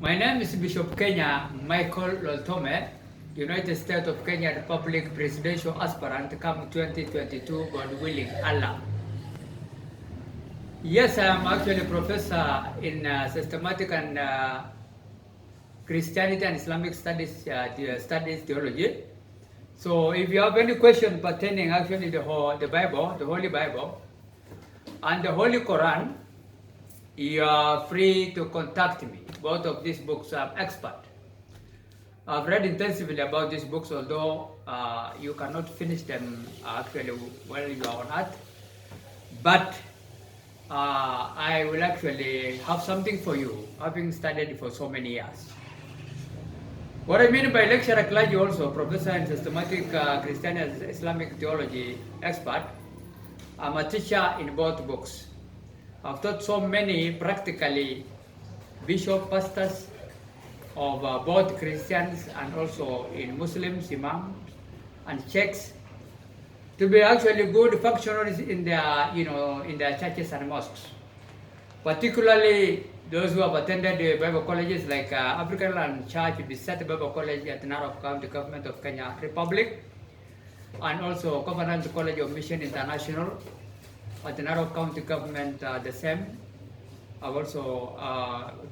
My name is Bishop Kenya M.Loltome, United States of Kenya Republic Presidential Aspirant come 2022, God willing, Allah. Yes, I am actually a professor in systematic and Christianity and Islamic studies, studies theology. So if you have any question pertaining actually the Bible, the Holy Bible, and the Holy Quran, you are free to contact me. Both of these books I'm expert. I've read intensively about these books, although you cannot finish them actually while you are on earth. But I will actually have something for you, having studied for so many years. What I mean by lecturer clergy also, professor in systematic Christian and Islamic theology expert, I'm a teacher in both books. I've taught so many practically bishop pastors of both Christians and also in Muslims, imams and sheikhs to be actually good functionaries in their, in their churches and mosques. Particularly those who have attended the Bible colleges like African Land Church, Bisset Bible College at Narok County Government of Kenya Republic, and also Covenant College of Mission International at the Narok County Government, the same. I've also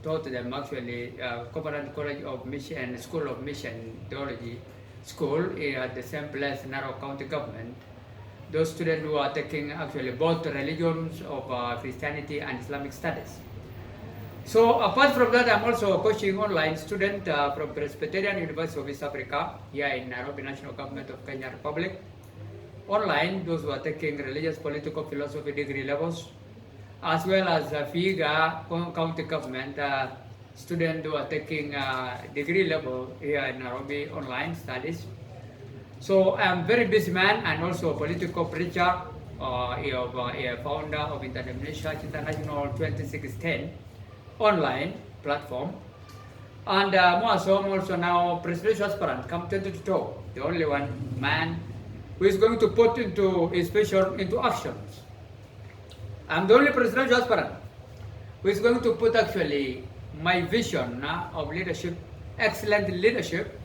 taught them actually Covenant College of Mission, School of Mission Theology School at the same place, Narok County Government. Those students who are taking actually both religions of Christianity and Islamic studies. So apart from that, I'm also coaching online student from Presbyterian University of East Africa here in Nairobi National Government of Kenya Republic. Online, those who are taking religious political philosophy degree levels, as well as Vihiga County Government students who are taking degree level here in Nairobi online studies. So I'm a very busy man and also a political preacher, a founder of International Church International 2016 online platform. And more so, I'm also now presidential aspirant, come 2022, the only one man who is going to put his vision into actions. I'm the only presidential aspirant who is going to put actually my vision of leadership, excellent leadership,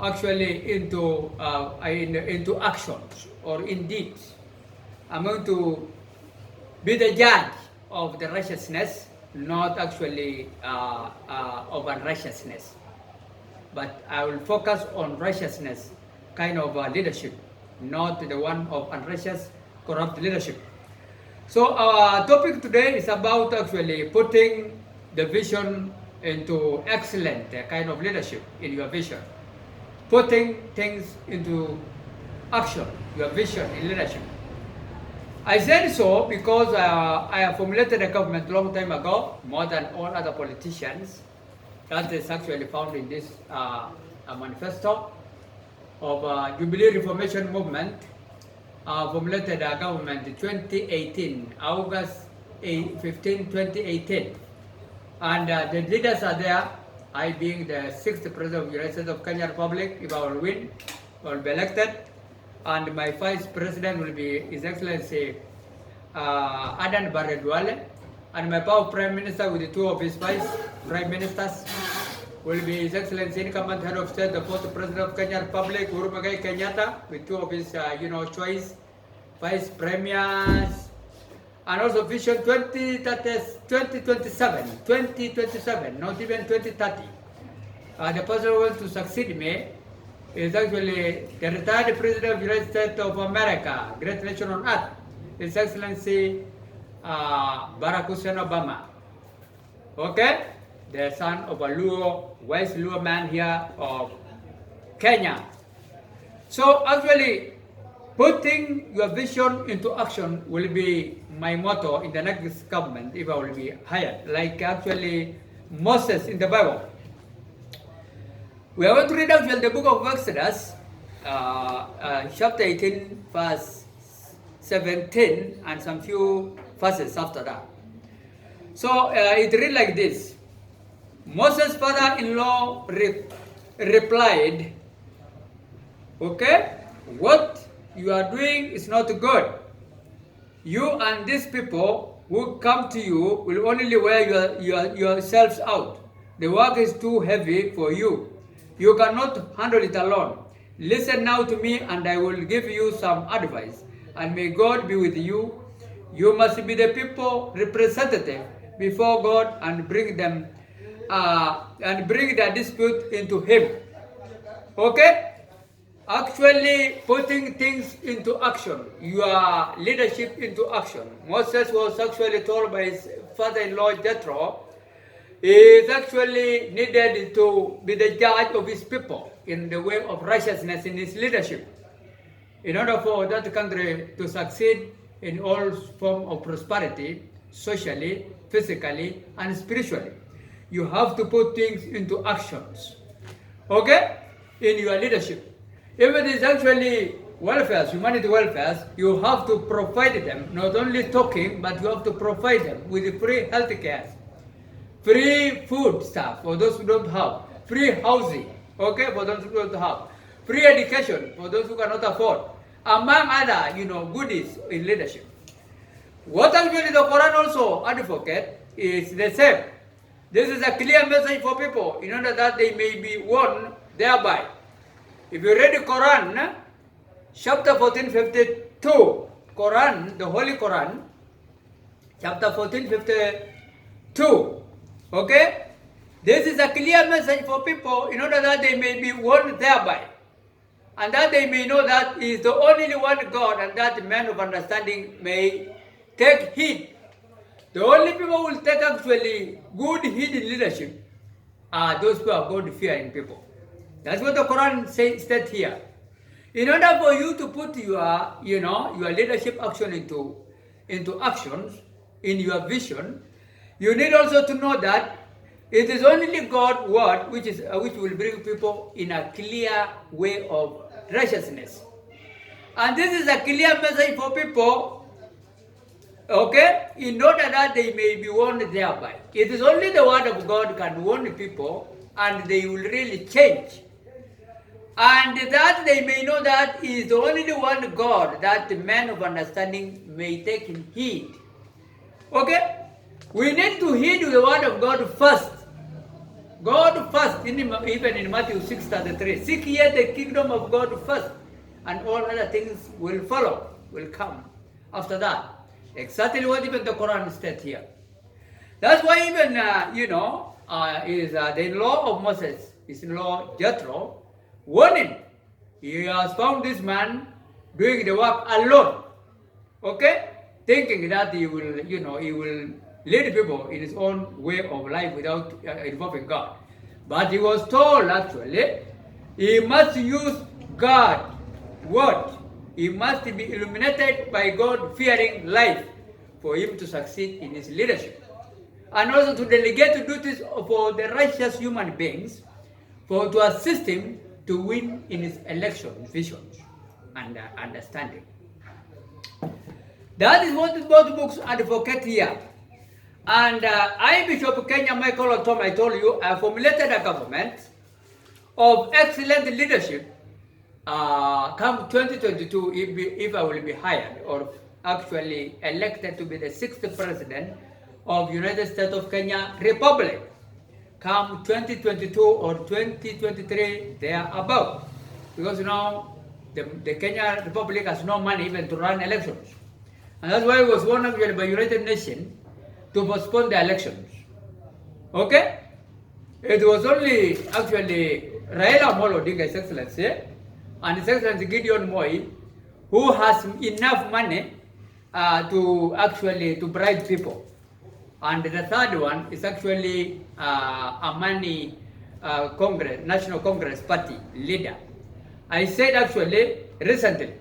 actually into actions or in deeds. I'm going to be the judge of the righteousness, not actually of unrighteousness, but I will focus on righteousness kind of leadership, not the one of unrighteous, corrupt leadership. So our topic today is about actually putting the vision into excellent kind of leadership in your vision. Putting things into action, your vision in leadership. I said so because I have formulated a government a long time ago, more than all other politicians. That is actually found in this manifesto of Jubilee Reformation Movement. Formulated a government in 2018, August 15, 2018. And the leaders are there, I being the 6th President of the United States of Kenya Republic, if I will win, I will be elected. And my Vice President will be His Excellency Adan Barre-Duale. And my power Prime Minister with the two of his Vice Prime Ministers will be His Excellency Incumbent Head of State, the 4th President of Kenya Republic, Uhuru Muigai Kenyatta, with two of his, choice Vice Premiers, and also Vision 2027, not even 2030. The person who wants to succeed me is actually the retired President of the United States of America, great nation on earth, His Excellency Barack Hussein Obama. Okay? The son of a Luo, wise Luo man here of Kenya. So actually, putting your vision into action will be my motto in the next government if I will be hired, like actually Moses in the Bible. We are going to read actually the book of Exodus, chapter 18, verse 17, and some few verses after that. So it reads like this. Moses' father-in-law replied, okay, what you are doing is not good. You and these people who come to you will only wear yourselves out. The work is too heavy for you. You cannot handle it alone. Listen now to me, and I will give you some advice. And may God be with you. You must be the people representative before God and bring them and bring their dispute into Him. Okay? Actually putting things into action, your leadership into action. Moses was actually told by his father-in-law Jethro, he is actually needed to be the judge of his people in the way of righteousness in his leadership. In order for that country to succeed in all forms of prosperity, socially, physically, and spiritually, you have to put things into actions. Okay? In your leadership. If it is actually welfare, humanity welfare, you have to provide them, not only talking, but you have to provide them with free health care, free food stuff for those who don't have, free housing, okay, for those who don't have, free education for those who cannot afford, among other, goodies in leadership. What actually the Quran also advocate is the same. This is a clear message for people in order that they may be warned thereby. If you read the Quran, chapter 14:52, Quran, the Holy Quran, chapter 14:52, okay? This is a clear message for people in order that they may be warned thereby. And that they may know that He is the only one God, and that man of understanding may take heed. The only people who will take actually good heed in leadership are those who are God-fearing people. That's what the Quran says here. In order for you to put your leadership action into actions in your vision, you need also to know that it is only God's word which will bring people in a clear way of righteousness. And this is a clear message for people, okay, in order that they may be warned thereby. It is only the word of God can warn people, and they will really change. And that they may know that He is the only one God, that the man of understanding may take heed. Okay? We need to heed the word of God first. God first, even in Matthew 6:33. Seek ye the kingdom of God first, and all other things will follow, will come after that. Exactly what even the Quran states here. That's why even, is the in-law of Moses, his in-law Jethro, warning. He has found this man doing the work alone. Okay? Thinking that he will lead people in his own way of life without involving God. But he was told actually, he must use God's word. He must be illuminated by God-fearing life for him to succeed in his leadership. And also to delegate duties for the righteous human beings to assist him to win in his election visions and understanding. That is what both books advocate here. And I, Bishop M.Loltome, I told you, I formulated a government of excellent leadership come 2022 if I will be hired or actually elected to be the 6th president of United States of Kenya Republic. Come 2022 or 2023, they are above. Because now the Kenya Republic has no money even to run elections. And that's why it was warned actually by United Nations to postpone the elections. Okay? It was only actually Raila Amolo Odinga, His Excellency, and His Excellency Gideon Moi, who has enough money to bribe people. And the third one is actually Amani National Congress Party leader. I said actually recently,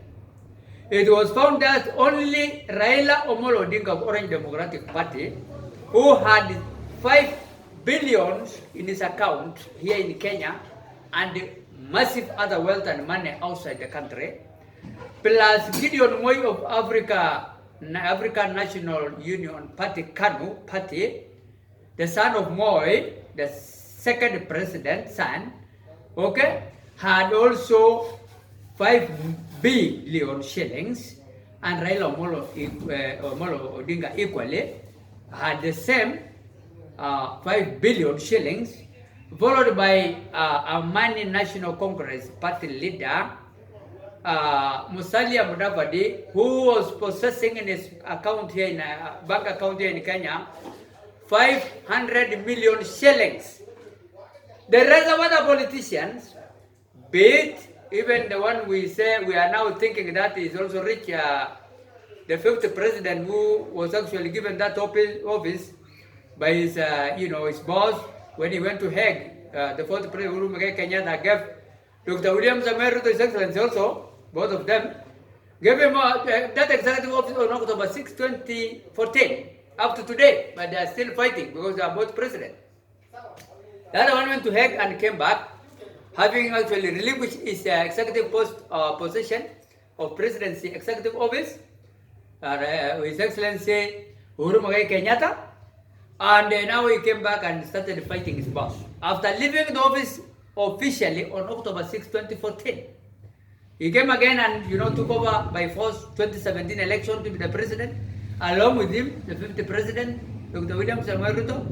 it was found that only Raila Amolo Odinga of Orange Democratic Party, who had 5 billion in his account here in Kenya and massive other wealth and money outside the country, plus Gideon Moi of African National Union Party, KANU Party, the son of Moi, the second president son, okay, had also 5 billion shillings, and Raila Amolo Odinga equally had the same 5 billion shillings, followed by Amani National Congress party leader, Musalia Mudavadi, who was possessing in his account here in bank account here in Kenya, 500 million shillings. The rest of other politicians, be it even the one we say we are now thinking that is also rich, the fifth president who was actually given that office by his, his boss when he went to Hague. The fourth president, Uhuru Muigai Kenyatta, gave Dr. William Samoei Ruto, His Excellency also, both of them, gave him that executive office on October 6, 2014, up to today, but they are still fighting because they are both president. The other one went to Hague and came back, having actually relinquished his executive position of presidency executive office, His Excellency Uhuru Muigai Kenyatta, and now he came back and started fighting his boss. After leaving the office officially on October 6, 2014, he came again and took over by force 2017 election to be the president, along with him, the 50th president, Dr. William Samoei Ruto,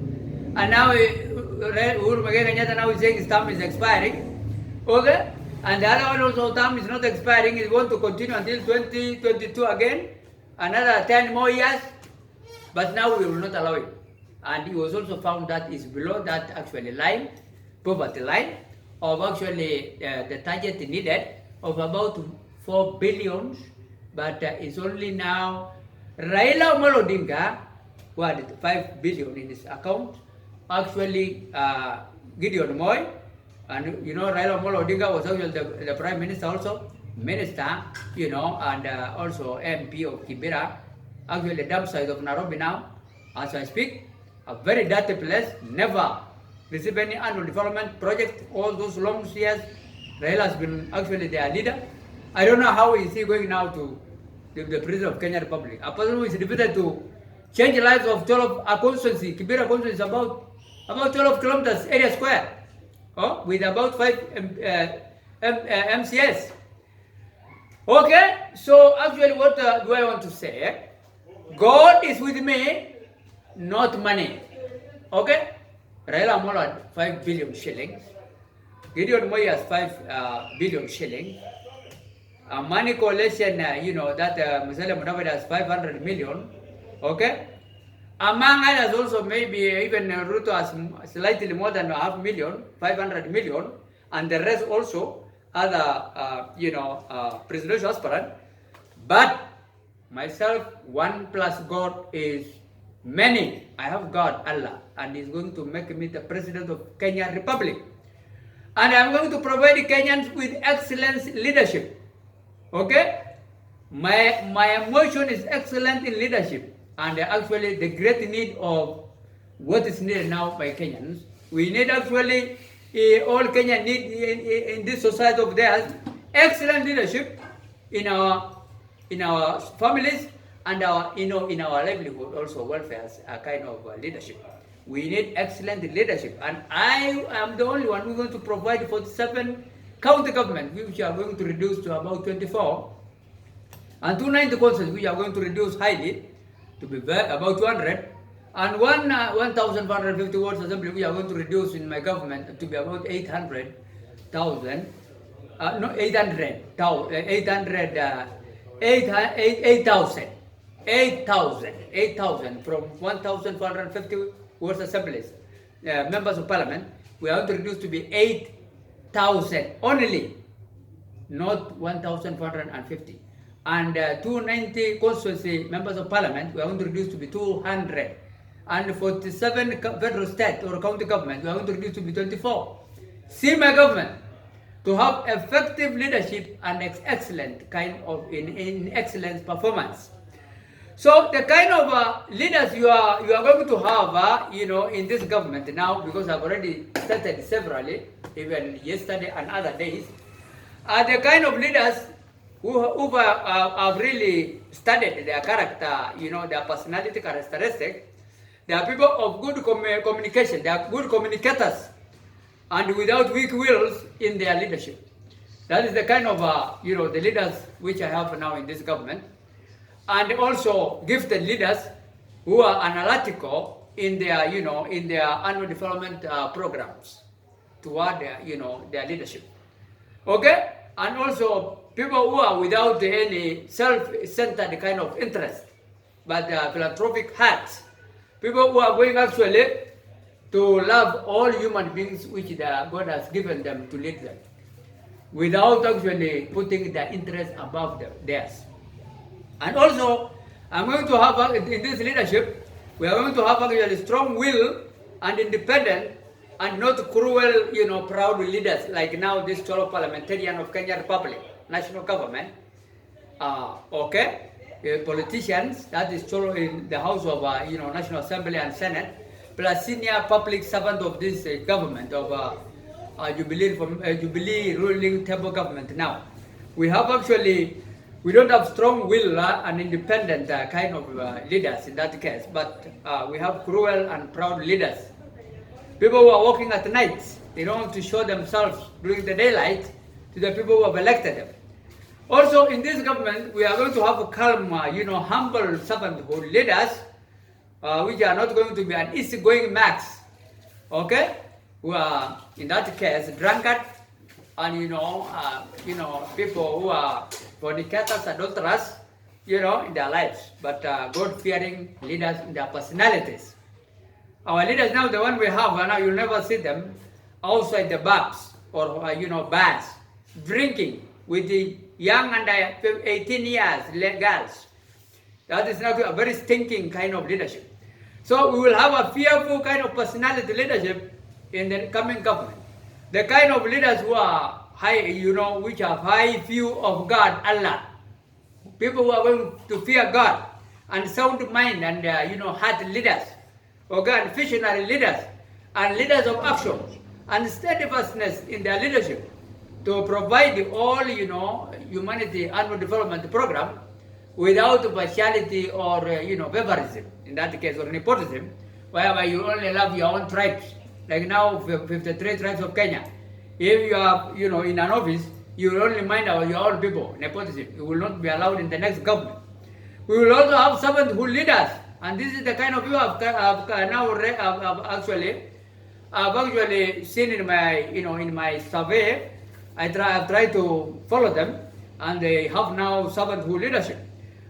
and now Uhuru Muigai Kenyatta now is saying his term is expiring, okay? And the other one also term is not expiring, is going to continue until 2022 again, another 10 more years, but now we will not allow it. And he was also found that is below that actually line, poverty line, of actually the target needed of about 4 billion, but it's only now Raila Amolo Odinga who had 5 billion in his account. Actually, Gideon Moy, and Raila Amolo Odinga was actually the prime minister also, minister, and also MP of Kibera, actually the dump site of Nairobi now, as I speak. A very dirty place, never received any annual development project all those long years. Raila has been actually their leader. I don't know how is he going now to the president of Kenya Republic. A person who is defeated to change the lives of 12, a constituency, Kibera constituency is about 12 kilometers area square, with about 5 MCS. Okay, so actually what do I want to say? God is with me, not money. Okay? Raila Amolo had 5 billion shillings. Gideon Moy has 5 billion shillings. Money coalition, that Musalia Mudavadi has 500 million. Okay? Among others also maybe even Ruto has slightly more than 500 million. And the rest also other, presidential aspirant. But myself, 1 plus God is many. I have God, Allah, and He's going to make me the president of Kenya Republic. And I'm going to provide Kenyans with excellent leadership. Okay? My emotion is excellent in leadership. And actually the great need of what is needed now by Kenyans. We need actually, all Kenya need in this society of theirs, excellent leadership in our families, and in our livelihood, also welfare as a kind of leadership. We need excellent leadership. And I am the only one who is going to provide 47 county government, which are going to reduce to about 24, and 290 councils, which are going to reduce highly to be about 200, and 1,550 wards assembly, which are going to reduce in my government to be about 800,000, 8,000 from 1,450 wards assemblies, members of parliament. We are going to reduce to be 8,000 only, not 1,450. And 290 constituency members of parliament, we are going to reduce to be 200. And 47 federal state or county government, we are going to reduce to be 24. See my government to have effective leadership and excellent kind of in excellence performance. So the kind of leaders you are going to have, in this government now, because I've already started severally, even yesterday and other days, are the kind of leaders who have really studied their character, their personality characteristics. They are people of good communication. They are good communicators, and without weak wills in their leadership. That is the kind of the leaders which I have now in this government, and also gifted leaders who are analytical in their in their annual development programs. toward their, their leadership. Okay? And also people who are without any self-centered kind of interest, but philanthropic hearts. People who are going actually to love all human beings which God has given them to lead them, without actually putting their interest above theirs. And also, I'm going to have, in this leadership, we are going to have actually strong will and independent and not cruel, proud leaders like now this fellow parliamentarian of Kenya Republic, national government. Okay? Politicians, that is solo in the House of, National Assembly and Senate, plus senior public servant of this government of Jubilee ruling table government now. We have actually, we don't have strong will and independent kind of leaders in that case, but we have cruel and proud leaders. People who are working at night, they don't want to show themselves during the daylight to the people who have elected them. Also, in this government, we are going to have a calm, humble servanthood leaders, which are not going to be an easygoing max. Okay? Who are, in that case, drunkard, and people who are fornicators, adulterers, in their lives, but God-fearing leaders in their personalities. Our leaders now, the one we have, now you'll never see them outside the bars or bars, drinking with the young under 18 years girls. That is now a very stinking kind of leadership. So we will have a fearful kind of personality leadership in the coming government. The kind of leaders who are high, which have high view of God, Allah. People who are going to fear God and sound mind and, heart leaders. Okay, and visionary leaders and leaders of action and steadfastness in their leadership to provide all, humanity annual development program without partiality or, favorism, in that case, or nepotism, whereby you only love your own tribes. Like now, 53 tribes of Kenya. If you are, in an office, you will only mind about your own people, nepotism. You will not be allowed in the next government. We will also have servanthood leaders, and this is the kind of people I've actually seen in my, in my survey. I've tried to follow them, and they have now servanthood leadership.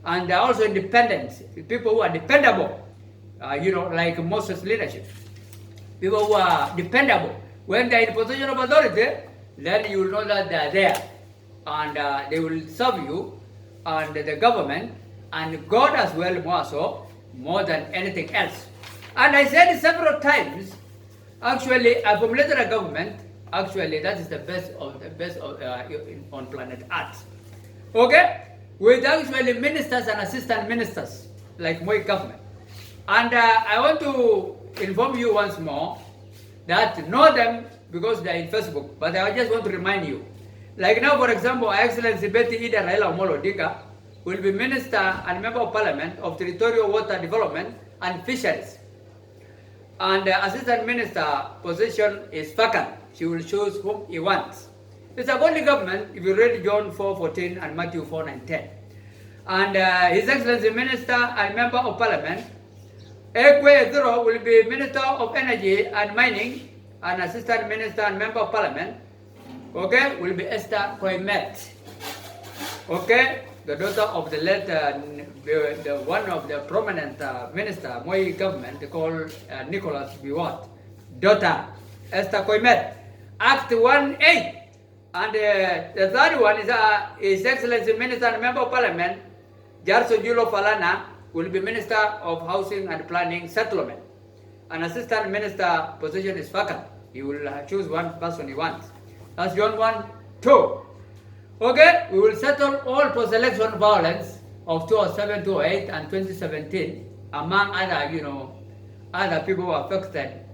And they're also independent, people who are dependable, like Moses' leadership. People who are dependable. When they're in position of authority, then you will know that they're there. And they will serve you and the government and God as well, more so, more than anything else. And I said several times, actually, a formulated government, actually, that is the best of on planet Earth. Okay? With actually ministers and assistant ministers, like my government. And I want to inform you once more that know them because they are in Facebook, but I just want to remind you. Like now, for example, Excellency Betty Ida Raila Omolo Odinga will be Minister and Member of Parliament of Territorial Water Development and Fisheries. And the Assistant Minister position is vacant. She will choose whom he wants. It's a godly government if you read John 4:14 and Matthew 4:9-10. And His Excellency Minister and Member of Parliament, Ekwe Eduro will be Minister of Energy and Mining, and Assistant Minister and Member of Parliament, okay, will be Esther Koimet. Okay, the daughter of the late, the one of the prominent minister, Moi government, called Nicholas Biwott. Daughter, Esther Koimet. Act 1:8. And the third one is His Excellency Minister and Member of Parliament, Jarso Julo Falana, will be Minister of Housing and Planning Settlement. An Assistant Minister position is vacant. He will choose one person he wants. That's John 1:2. Okay, we will settle all post-election violence of 2007, 2008, and 2017, among other, other people who are affected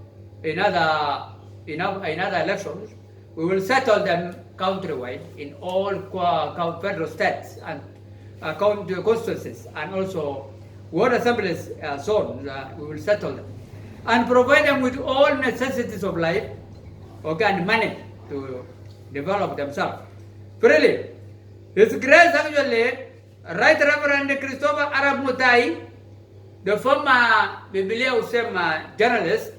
in other elections. We will settle them countrywide in all federal states and constituencies, and also ward assemblies zones. We will settle them and provide them with all necessities of life, okay, and money to develop themselves freely. His Grace actually, Right Reverend Christopher Arab Mutai, the former Biblia Usem journalist,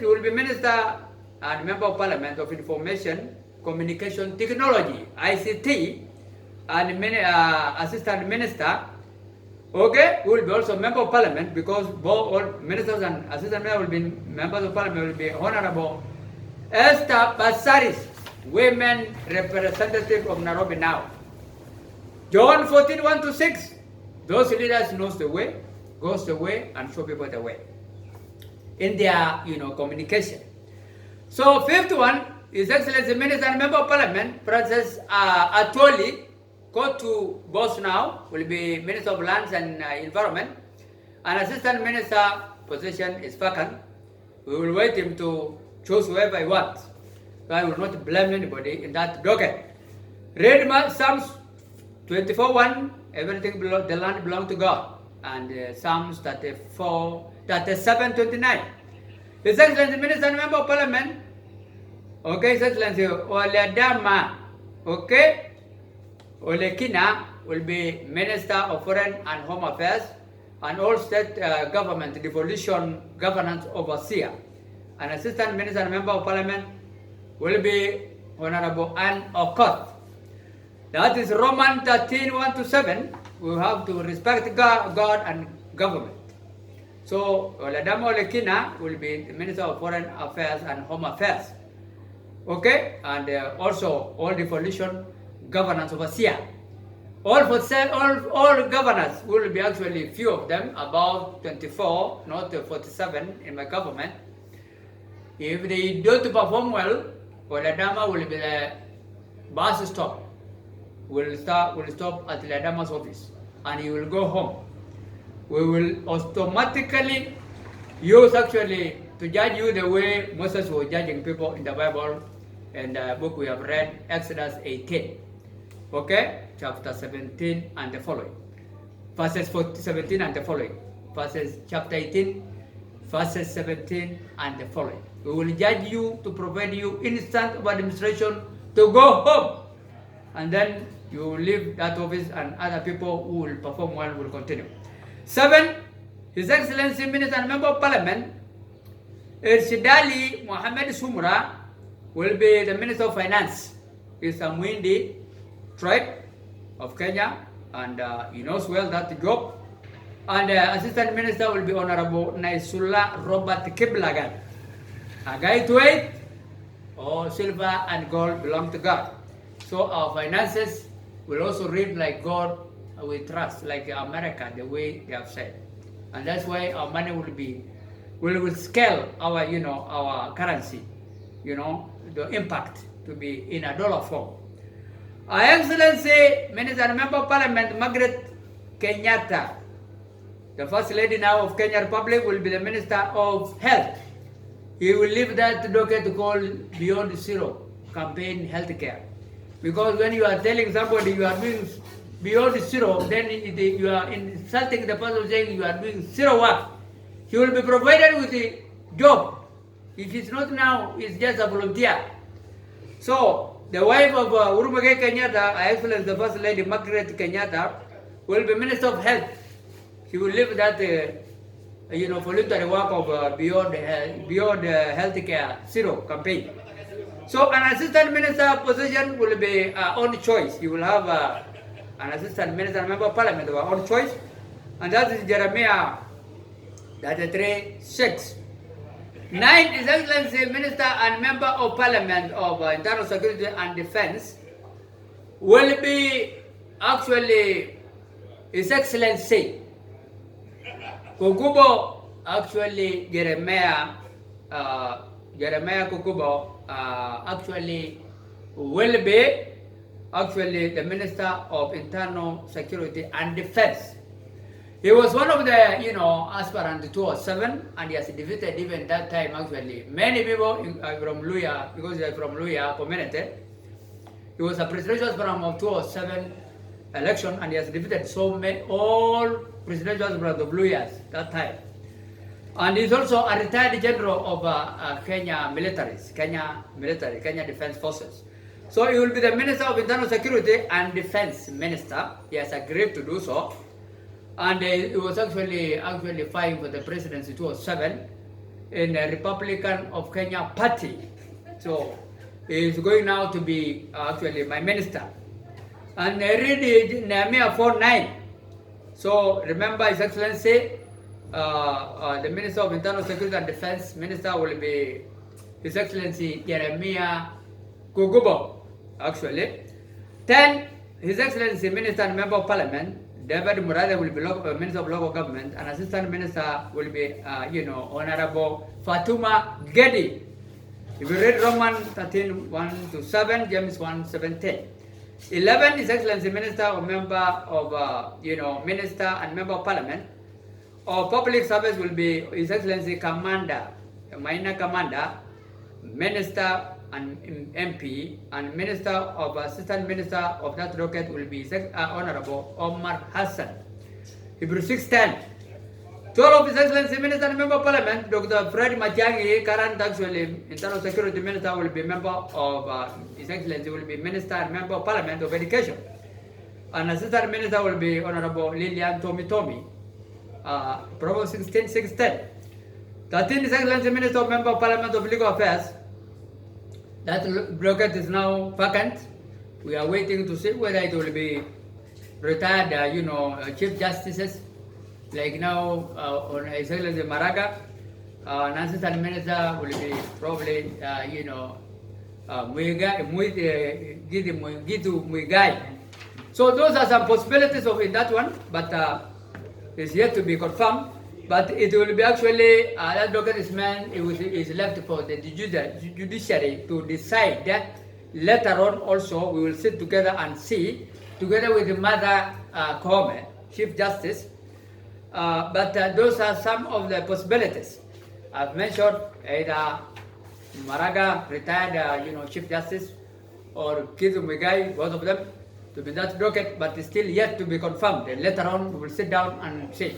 will be Minister and Member of Parliament of Information Communication Technology, ICT, and Assistant Minister, okay, who will be also Member of Parliament, because both all ministers and assistant ministers will be members of Parliament, will be Honorable Esther Basaris, Women Representative of Nairobi now. John 14, 1-6, those leaders knows the way, goes the way, and show people the way in their, communication. So fifth one, His Excellency Minister and Member of Parliament, Francis Atwoli, go to boss now, will be Minister of Lands and Environment, and Assistant Minister position is vacant. We will wait him to choose whoever he wants. So I will not blame anybody in that docket. Read Psalms 24:1, everything the land belongs to God, and Psalms 37:29. His Excellency Minister and Member of Parliament, okay, His Excellency Oledama, okay, Olekina will be Minister of Foreign and Home Affairs and all state government devolution governance overseer. An Assistant Minister and Member of Parliament will be Honorable Anne Okot. That is Romans 13, 1-7. We have to respect God and government. So Oledama Olekina will be the Minister of Foreign Affairs and Home Affairs. Okay, and also all devolution governance overseer. All governors will be actually few of them, about 24, not 47 in my government. If they don't perform well, Oledama will be the bus stop. Will stop at Oledama's office, and he will go home. We will automatically use actually to judge you the way Moses was judging people in the Bible and the book we have read, Exod.18. Okay, chapter 17 and the following. Verses 17 and the following. Chapter 18, verses 17 and the following. We will judge you to provide you instant of administration to go home. And then you will leave that office and other people who will perform well will continue. 7. His Excellency Minister and Member of Parliament, Shidali Mohammed Sumra, will be the Minister of Finance. He's a Mwindi tribe of Kenya, and he knows well that job. And Assistant Minister will be Honorable Naisula Robert Kiblagan. A guy to it, or silver and gold belong to God. So our finances will also read like God we trust, like America, the way they have said. And that's why our money will scale our, our currency, the impact to be in a dollar form. Our Excellency Minister and Member of Parliament, Margaret Kenyatta, the First Lady now of Kenya Republic, will be the Minister of Health. He will leave that docket called Beyond Zero campaign healthcare. Because when you are telling somebody you are doing beyond zero, then you are insulting the person saying you are doing zero work. He will be provided with the job. If it's not now, it's just a volunteer. So, the wife of Urumage Kenyatta, Excellency the First Lady Margaret Kenyatta, will be Minister of Health. She will leave that, voluntary work of Beyond Healthcare Zero campaign. So, an Assistant Minister position will be on choice. You will have an Assistant Minister and Member of Parliament on choice, and that is Jeremiah 33:6. 9. His Excellency Minister and Member of Parliament of Internal Security and Defense will be actually His Excellency Kukubo, actually Jeremiah Kukubo actually will be actually the Minister of Internal Security and Defense. He was one of the, aspirant 207, and he has defeated even that time actually many people from Luya, because they are from Luya community. He was a presidential aspirant of 207 election, and he has defeated all presidential aspirants of Luyas that time. And he's also a retired general of Kenya Defense Forces. So he will be the Minister of Internal Security and Defense Minister. He has agreed to do so. And he was actually fighting for the presidency 2007 in the Republican of Kenya Party. So he is going now to be actually my minister. And I read Nehemiah 4:9. So remember, His Excellency, the Minister of Internal Security and Defense Minister will be His Excellency Jeremiah Kugubo, actually. 10, His Excellency Minister and Member of Parliament, David Murade will be Minister of Local Government, and Assistant Minister will be, Honorable Fatuma Gedi. If you read Roman 13:1-7, James 1:17. 11, His Excellency Minister or Member of, Minister and Member of Parliament. Or public service will be His Excellency Commander, Minor Commander, Minister and MP, and Minister of Assistant Minister of that rocket will be Honorable Omar Hassan. Hebrew 6:10. 12 of His Excellency Minister and Member of Parliament, Dr. Fred Matiang'i, current actually Internal Security Minister, will be member of His Excellency will be Minister and Member of Parliament of Education. And Assistant Minister will be Honorable Lilian Tomitomi. Proposal 16:610. 13, His Excellency Minister of Member of Parliament of Legal Affairs. That rocket is now vacant. We are waiting to see whether it will be retired, Chief Justices. Like now, on His Excellency Maraga, an Assistant Minister will be probably, Gitu Muigai. So those are some possibilities of in that one, but it's yet to be confirmed. But it will be actually, that document is left for the judiciary to decide that. Later on also, we will sit together and see, together with the Mother Koome, Chief Justice. But those are some of the possibilities. I've mentioned either Maraga, retired, Chief Justice, or Kizu Muigai, both of them, to be that docket, but it's still yet to be confirmed. And later on, we will sit down and see.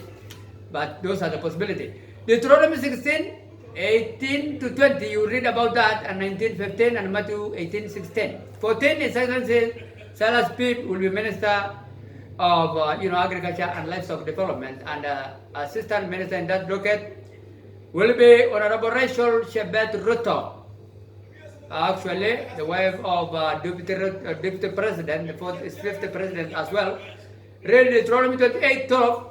But those are the possibilities. Deuteronomy 16:18-20, you read about that, and 19:15, and Matthew 18:16. 14, His Excellency Silas Pip will be Minister of Agriculture and Livestock Development, and Assistant Minister in that docket will be Honorable Rachel Shebet Ruto. Actually, the wife of Deputy President, the fifth President as well. Read Deuteronomy 28:12.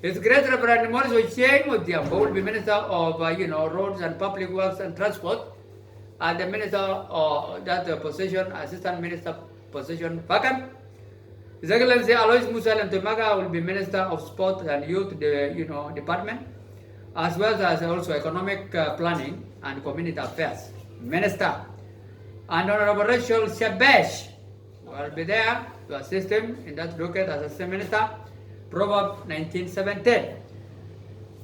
His Great Reverend Morris Ochieng Mutiambo will be Minister of Roads and Public Works and Transport, and the Minister of that position, Assistant Minister position vacant. His Excellency Alois Musal and Tomaga will be Minister of Sport and Youth, Department, as well as also Economic Planning and Community Affairs Minister. And Honorable Rachel Shabesh will be there to assist him in that docket as Assistant Minister. Proverbs 19:17.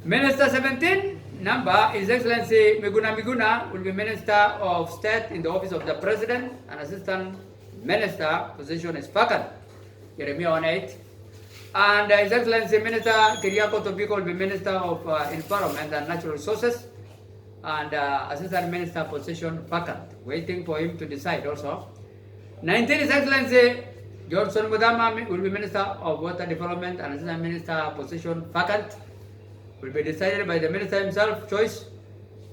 Minister 17 number, His Excellency Miguna will be Minister of State in the Office of the President, and Assistant Minister position is vacant. Jeremiah 1:8. And His Excellency Minister Kiriako Tobiko will be Minister of Environment and Natural Resources, and Assistant Minister position vacant. Waiting for him to decide also. 19, His Excellency Johnson Mudama will be Minister of Water Development, and Assistant Minister position vacant. Will be decided by the Minister himself. Choice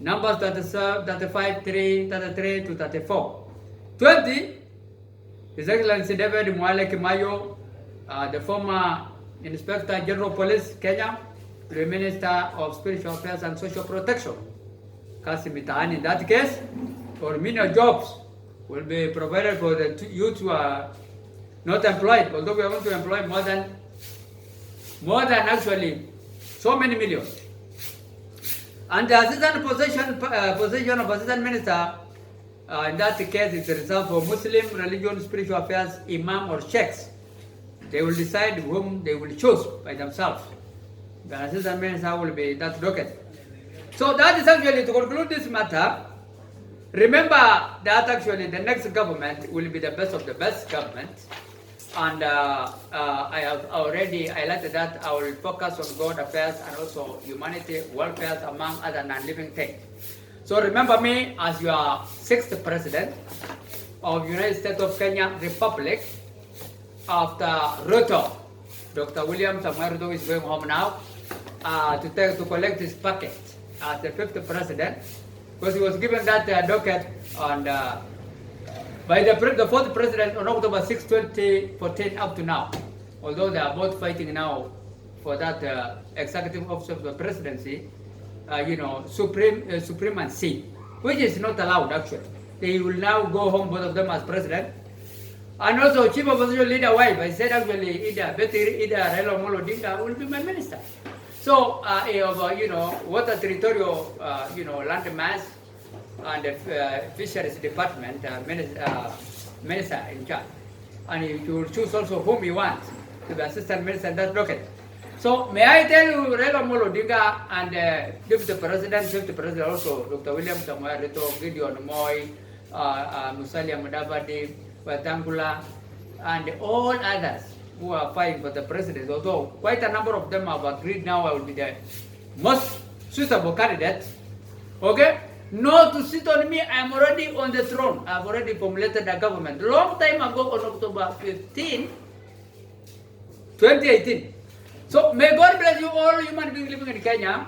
numbers 35, 33 to 34. 20, His Excellency David Mwale Kimayo, the former Inspector General Police Kenya, will be Minister of Spiritual Affairs and Social Protection. Kasimitaani, in that case, for many jobs will be provided for the youth who are not employed, although we are going to employ more than actually so many millions. And the assistant position of Assistant Minister, in that case, is reserved for Muslim religion, spiritual affairs, imam or sheikhs. They will decide whom they will choose by themselves. The Assistant Minister will be that docket. So that is actually, to conclude this matter, remember that actually the next government will be the best of the best government. And I have already highlighted that I will focus on God affairs and also humanity, welfare, among other non-living things. So remember me as your 6th President of United States of Kenya Republic after Ruto. Dr. William Samoei Ruto is going home now to collect his packet as the 5th President because he was given that docket on by the fourth president on October 6, 2014 up to now. Although they are both fighting now for that executive office of the presidency, supremacy, which is not allowed actually. They will now go home, both of them as president. And also chief opposition leader wife, I said actually either Raila Amolo Odinga will be my minister. So water territorial, land mass and the fisheries department minister in charge. And he will choose also whom he wants to be assistant minister in that docket. So may I tell you, Raila Amolo Odinga and Deputy President also, Dr. William Samoei Ruto, Gideon Moi, Musalia Mudavadi, Wetangula, and all others who are fighting for the presidency, although quite a number of them have agreed now I will be the most suitable candidate, okay? No to sit on me, I'm already on the throne. I've already formulated a government. Long time ago on October 15, 2018. So may God bless you all human beings living in Kenya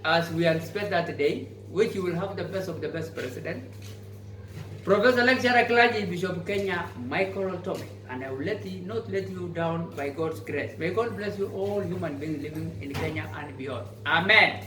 as we anticipate that day, which you will have the best of the best president. Professor Lecturer Clergy Bishop Kenya M.Loltome, and I will not let you down by God's grace. May God bless you all human beings living in Kenya and beyond. Amen.